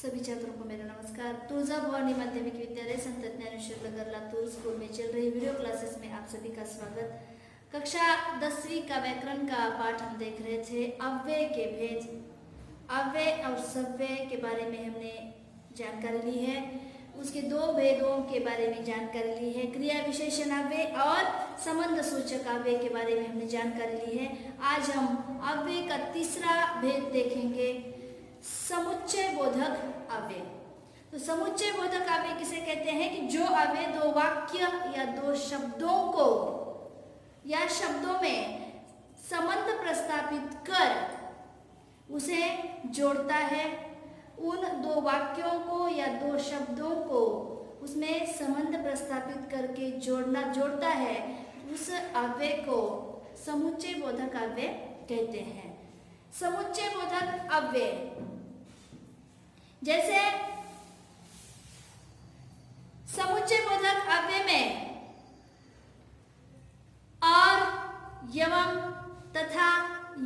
सभी छात्रों को मेरा नमस्कार। तुळजा भवानी माध्यमिक विद्यालय संत ज्ञानेश्वर नगर लातूर स्कूल में चल रही वीडियो क्लासेस में आप सभी का स्वागत। कक्षा 10वीं का व्याकरण का पाठ हम देख रहे थे। अव्यय के भेद, अव्यय और सव्यय के बारे में हमने जानकारी ली है। उसके दो भेदों के बारे में जानकारी ली है। क्रिया विशेषण अव्यय और संबंध सूचक अव्यय के बारे में हमने जानकारी ली है। आज हम अव्यय का तीसरा भेद देखेंगे, समुच्चय बोधक अव्यय। तो समुच्चय बोधक अव्यय किसे कहते हैं कि जो अव्यय दो वाक्य या दो शब्दों को या शब्दों में संबंध प्रस्थापित कर उसे जोड़ता है। उन दो वाक्यों को या दो शब्दों को उसमें संबंध प्रस्थापित करके जोड़ता है, उस अव्यय को समुच्चय बोधक अव्यय कहते हैं। समुच्चय बोधक अव्यय जैसे समुच्चय बोधक अव्यय में और, एवं, तथा,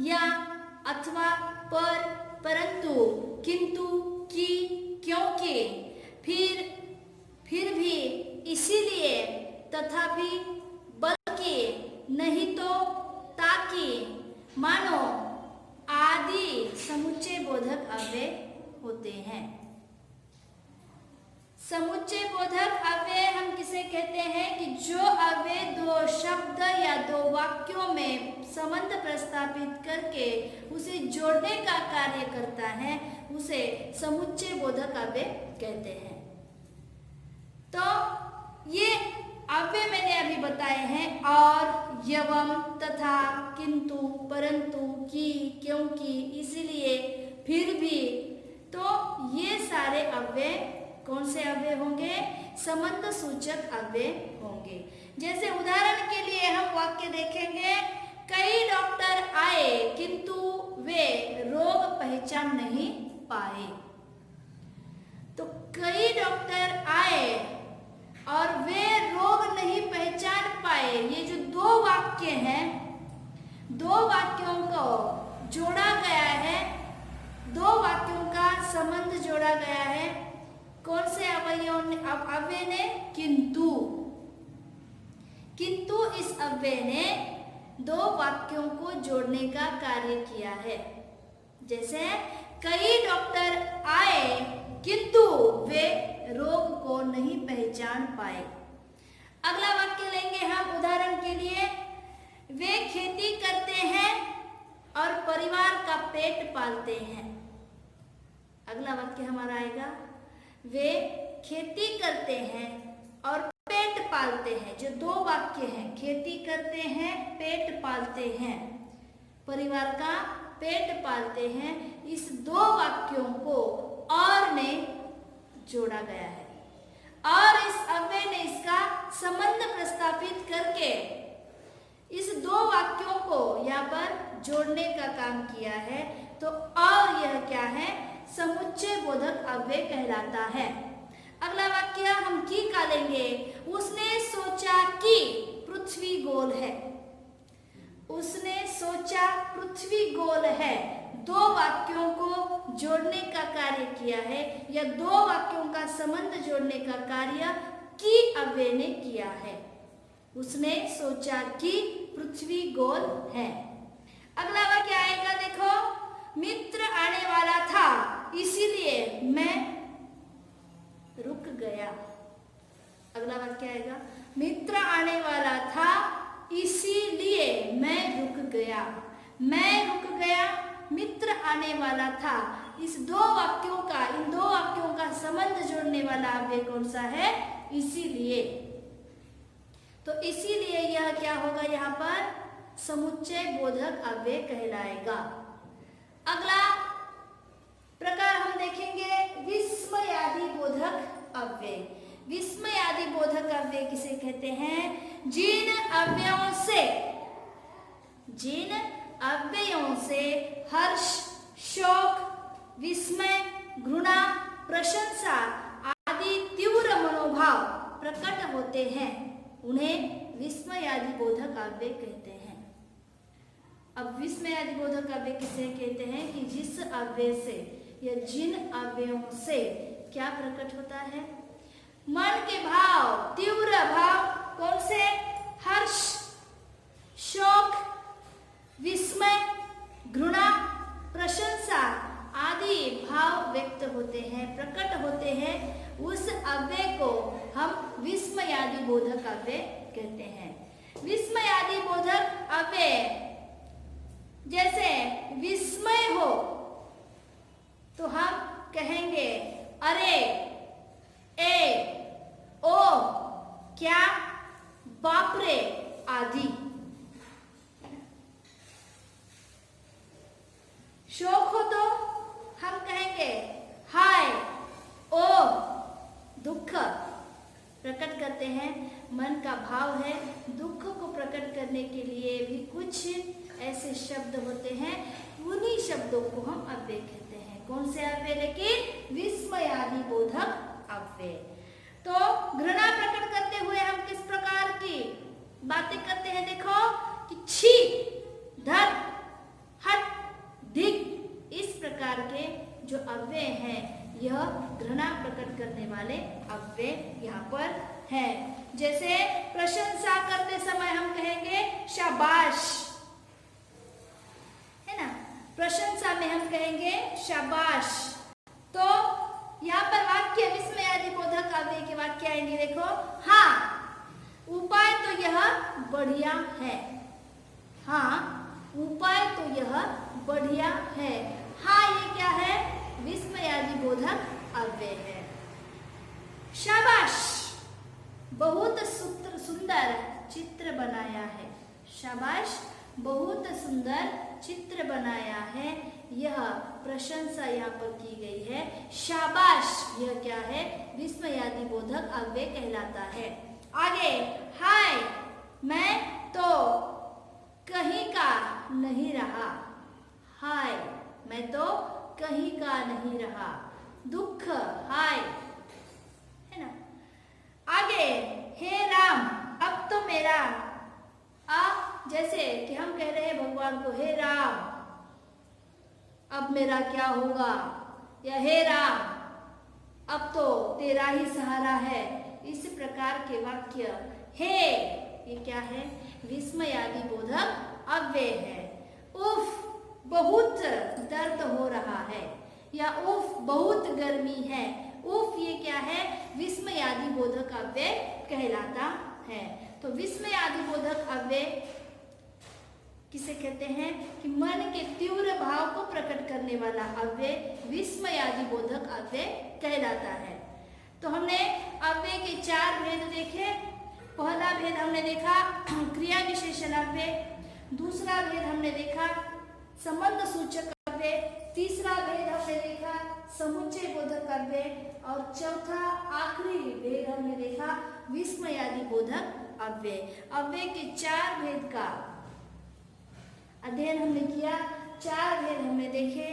या, अथवा, पर, परंतु, किंतु, की, क्योंकि, फिर भी, इसीलिए, तथापि, बल्कि, नहीं तो, ताकि, मानो आदि समुच्चय बोधक अव्यय होते हैं। समुच्चय बोधक अव्यय हम किसे कहते हैं कि जो अव्यय दो शब्द या दो वाक्यों में संबंध प्रस्थापित करके उसे जोड़ने का कार्य करता है, उसे समुच्चय बोधक अव्यय कहते हैं। तो ये अव्यय मैंने अभी बताए हैं, और, एवं, तथा, किंतु, परंतु, की, क्योंकि, इसलिए, फिर भी। तो ये सारे अव्यय कौन से अव्यय होंगे? संबंध सूचक अव्यय होंगे। जैसे उदाहरण के लिए हम वाक्य देखेंगे, कई डॉक्टर आए किंतु वे रोग पहचान नहीं पाए। तो कई डॉक्टर आए और वे रोग नहीं पहचान पाए, ये जो दो वाक्य हैं, दो वाक्यों को जोड़ा गया है, दो वाक्यों का संबंध जोड़ा गया है। कौन से अव्यय ने? किंतु। किंतु इस अव्यय ने दो वाक्यों को जोड़ने का कार्य किया है। जैसे कई डॉक्टर आए किंतु वे रोग को नहीं पहचान पाए। अगला वाक्य लेंगे हम उदाहरण के लिए, वे खेती करते हैं और परिवार का पेट पालते हैं। अगला वाक्य हमारा आएगा, वे खेती करते हैं और पेट पालते हैं। जो दो वाक्य हैं, खेती करते हैं, पेट पालते हैं, परिवार का पेट पालते हैं, इस दो वाक्यों को और ने जोड़ा गया है और इस अव्यय ने इसका संबंध प्रस्थापित करके इस दो वाक्यों को यहाँ पर जोड़ने का काम किया है। तो और यह क्या है? समुच्चय बोधक अव्यय कहलाता है। अगला वाक्य हम की का लेंगे, उसने सोचा कि पृथ्वी गोल है। उसने सोचा पृथ्वी गोल है, दो वाक्यों को जोड़ने का कार्य किया है, या दो वाक्यों का संबंध जोड़ने का कार्य की अव्यय ने किया है। उसने सोचा कि पृथ्वी गोल है। अगला वाक्य आएगा, देखो, मित्र आने वाला था इसीलिए मैं रुक गया। अगला वाक्य आएगा, मित्र आने वाला था इसीलिए मैं रुक गया। मैं रुक गया, मित्र आने वाला था, इस दो वाक्यों का, इन दो वाक्यों का संबंध जोड़ने वाला अव्यय कौन सा है? इसीलिए। तो इसीलिए यह क्या होगा? यहाँ पर समुच्चय बोधक अव्यय कहलाएगा। अगला प्रकार हम देखेंगे, विस्मयादि बोधक अव्यय। विस्मयादि बोधक अव्यय किसे कहते हैं? जिन अव्ययों से हर्ष, शोक, विस्मय, घृणा, प्रशंसा आदि तीव्र मनोभाव प्रकट होते हैं, उन्हें विस्मयादि बोधक अव्यय कहते हैं। अब विस्मयादि बोधक अव्यय किसे कहते हैं कि जिस अव्यय से यह जिन अवयवों से क्या प्रकट होता है? मन के भाव, तीव्र भाव कौन से? हर्ष, शोक, विस्मय, घृणा, प्रशंसा आदि भाव व्यक्त होते हैं, प्रकट होते हैं। उस अव्यय को हम विस्मयादि बोधक अव्यय कहते हैं। विस्मयादि बोधक अव्यय जैसे विस्मय हो तो हम कहेंगे अरे, ए, ओ, क्या, बाप रे आदि। शोक हो तो हम कहेंगे हाय, ओ, दुख प्रकट करते हैं। मन का भाव है, दुख को प्रकट करने के लिए भी कुछ ऐसे शब्द होते हैं, उन्हीं शब्दों को हम अव्यय कहते हैं। कौन से अव्यय? लेकिन विस्मयादि बोधक अव्यय। तो घृणा प्रकट करते हुए हम किस प्रकार की बातें करते हैं? देखो कि छी, धर, हट, धिक, इस प्रकार के जो अव्यय हैं यह घृणा प्रकट करने वाले अव्यय यहाँ पर हैं। जैसे प्रशंसा करते समय हम कहेंगे शाबाश, है ना? प्रशंसा में हम कहेंगे शाबाश। तो यहाँ पर वाक्य विस्मयादि बोधक अव्यय के वाक्य आएंगे। देखो, हाँ, उपाय तो यह बढ़िया है। हाँ, उपाय तो यह बढ़िया है। हाँ, ये क्या है? विस्मयादि बोधक अव्यय है। शाबाश, बहुत सुंदर चित्र बनाया है। शाबाश, बहुत सुंदर चित्र बनाया है। यह प्रशंसा यहाँ पर की गई है। शाबाश, यह क्या है? विस्मयादि बोधक अव्यय कहलाता है। आगे, हाय, मैं तो कहीं का नहीं रहा। हाय, मैं तो कहीं का नहीं रहा। दुख, हाय, है ना? आगे, हे राम, अब तो मेरा जैसे कि हम कह रहे हैं भगवान को, हे राम, अब मेरा क्या होगा? या हे राम, अब तो तेरा ही सहारा है। इस प्रकार के वाक्य हे, ये क्या है? विस्मयादि बोधक अव्यय है। उफ, बहुत दर्द हो रहा है, या उफ, बहुत गर्मी है। उफ, ये क्या है? विस्मयादि बोधक अव्यय कहलाता है। तो विस्मयादि बोधक अव्यय किसे कहते हैं? कि मन के तीव्र भाव को प्रकट करने वाला अव्यय विस्मयादि बोधक अव्यय कहलाता है। तो हमने अव्यय के 4 भेद देखे। पहला भेद हमने देखा क्रिया विशेषण अव्यय, दूसरा भेद हमने देखा संबंध सूचक अव्यय, तीसरा भेद हमने देखा समुच्चय बोधक अव्यय, और चौथा आखिरी भेद हमने देखा विस्मयादि बोधक अव्यय। अव्यय के 4 भेद का अध्ययन हमने किया। 4 भेद हमने देखे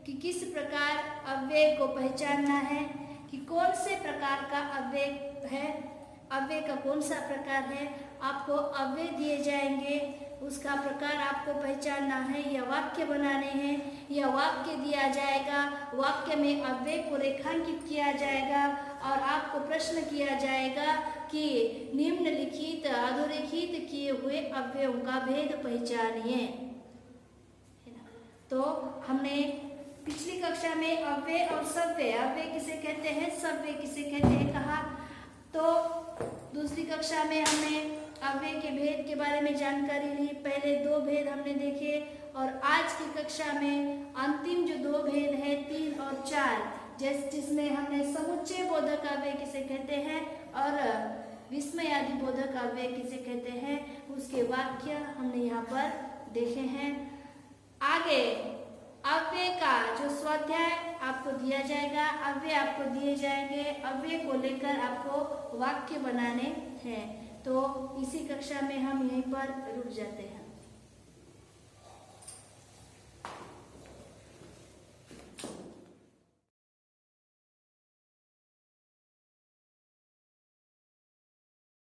कि किस प्रकार अव्यय को पहचानना है, कि कौन से प्रकार का अव्यय है, अव्यय का कौन सा प्रकार है। आपको अव्यय दिए जाएंगे, उसका प्रकार आपको पहचानना है, या वाक्य बनाने हैं, या वाक्य दिया जाएगा, वाक्य में अव्यय को रेखांकित किया जाएगा और आपको प्रश्न किया जाएगा कि निम्नलिखित अधोरेखित किए हुए अव्ययों का भेद पहचानिए। तो हमने पिछली कक्षा में अव्यय और सव्यय, अव्यय किसे कहते हैं, सव्यय किसे कहते हैं कहा। तो दूसरी कक्षा में हमने अव्यय के भेद के बारे में जानकारी ली। पहले 2 भेद हमने देखे, और आज की कक्षा में अंतिम जो 2 भेद हैं 3 और 4, जिसमें हमने समुच्चय बोधक अव्यय किसे कहते हैं और विस्मयादि बोधक अव्यय किसे कहते हैं, उसके वाक्य हमने यहाँ पर देखे हैं। आगे अव्यय का जो स्वाध्याय आपको दिया जाएगा, अव्यय आपको दिए जाएंगे, अव्यय को लेकर आपको वाक्य बनाने हैं। तो इसी कक्षा में हम यहीं पर रुक जाते हैं।